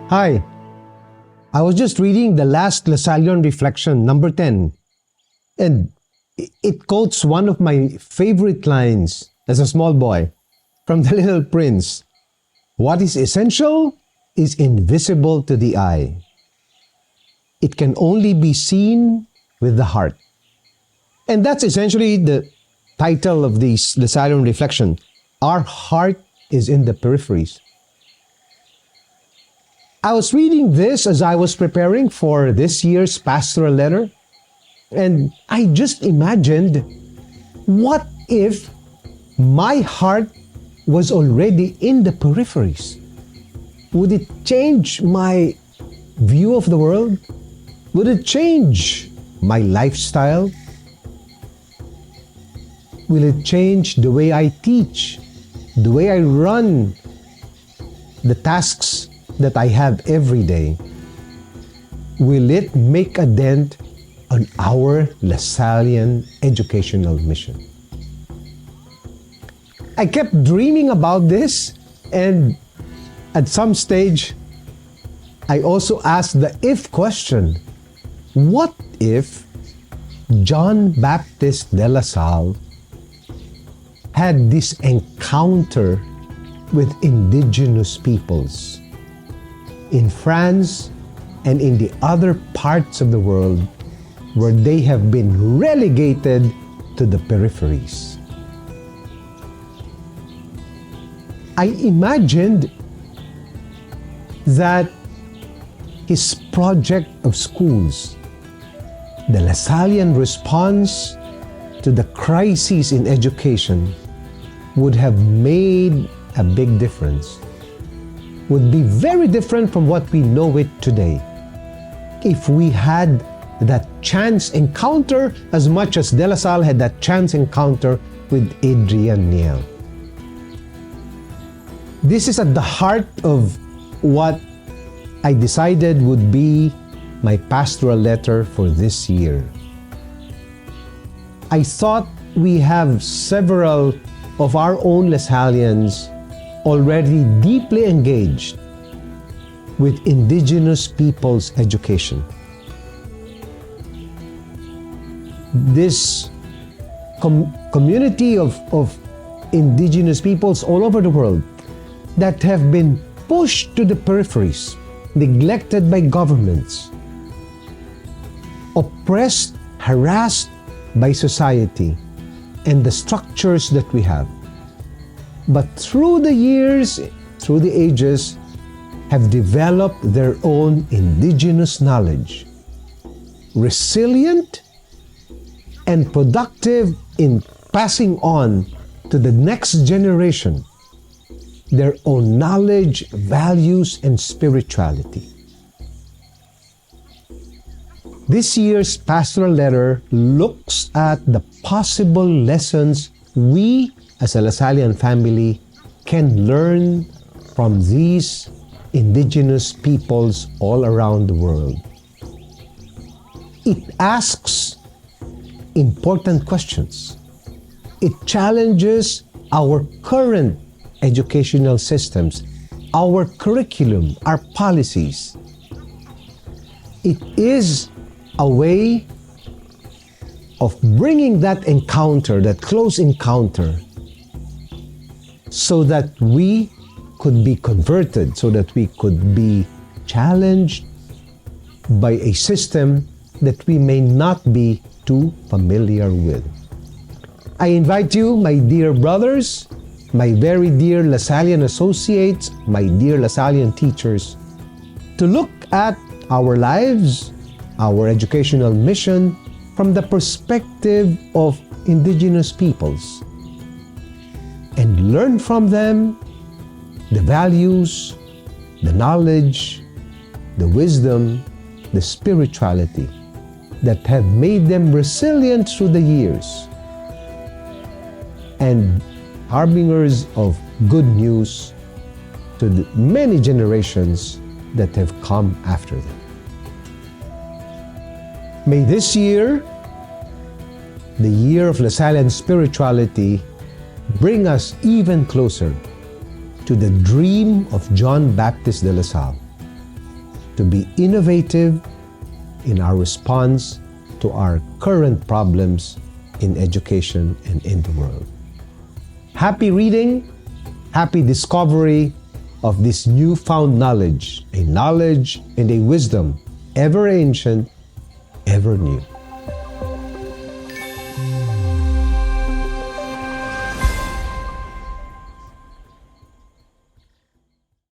Hi, I was just reading the last Lasallian reflection, number 10, and it quotes one of my favorite lines as a small boy from The Little Prince. What is essential is invisible to the eye. It can only be seen with the heart. And that's essentially the title of this Lasallian reflection. Our heart is in the peripheries. I was reading this as I was preparing for this year's Pastoral Letter, and I just imagined, what if my heart was already in the peripheries? Would it change my view of the world? Would it change my lifestyle? Will it change the way I teach, the way I run the tasks that I have every day? Will it make a dent on our Lasallian educational mission? I kept dreaming about this, and at some stage, I also asked the if question. What if John Baptist de La Salle had this encounter with indigenous peoples in France and in the other parts of the world where they have been relegated to the peripheries? I imagined that his project of schools, the Lasallian response to the crises in education, would have made a big difference, would be very different from what we know it today. If we had that chance encounter as much as De La Salle had that chance encounter with Adrian Niel. This is at the heart of what I decided would be my pastoral letter for this year. I thought we have several of our own Lasallians already deeply engaged with Indigenous Peoples education. This community of Indigenous peoples all over the world that have been pushed to the peripheries, neglected by governments, oppressed, harassed by society and the structures that we have. But through the years, through the ages, have developed their own indigenous knowledge, resilient and productive in passing on to the next generation their own knowledge, values, and spirituality. This year's pastoral letter looks at the possible lessons we as a Lasallian family can learn from these indigenous peoples all around the world. It asks important questions. It challenges our current educational systems, our curriculum, our policies. It is a way of bringing that encounter, that close encounter, so that we could be converted, so that we could be challenged by a system that we may not be too familiar with. I invite you, my dear brothers, my very dear Lasallian associates, my dear Lasallian teachers, to look at our lives, our educational mission from the perspective of Indigenous peoples and learn from them the values, the knowledge, the wisdom, the spirituality that have made them resilient through the years and harbingers of good news to the many generations that have come after them. May this year, the year of Lasallian spirituality, bring us even closer to the dream of John Baptist de La Salle, to be innovative in our response to our current problems in education and in the world. Happy reading, happy discovery of this newfound knowledge, a knowledge and a wisdom ever ancient, ever new.